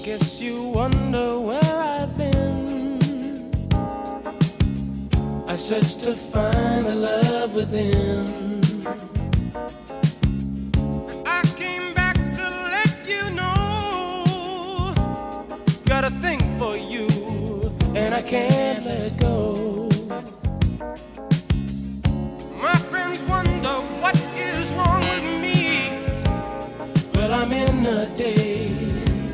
Guess you wonder where I've been. I searched to find the love within. I came back to let you know, got a thing for you, and I can't let go.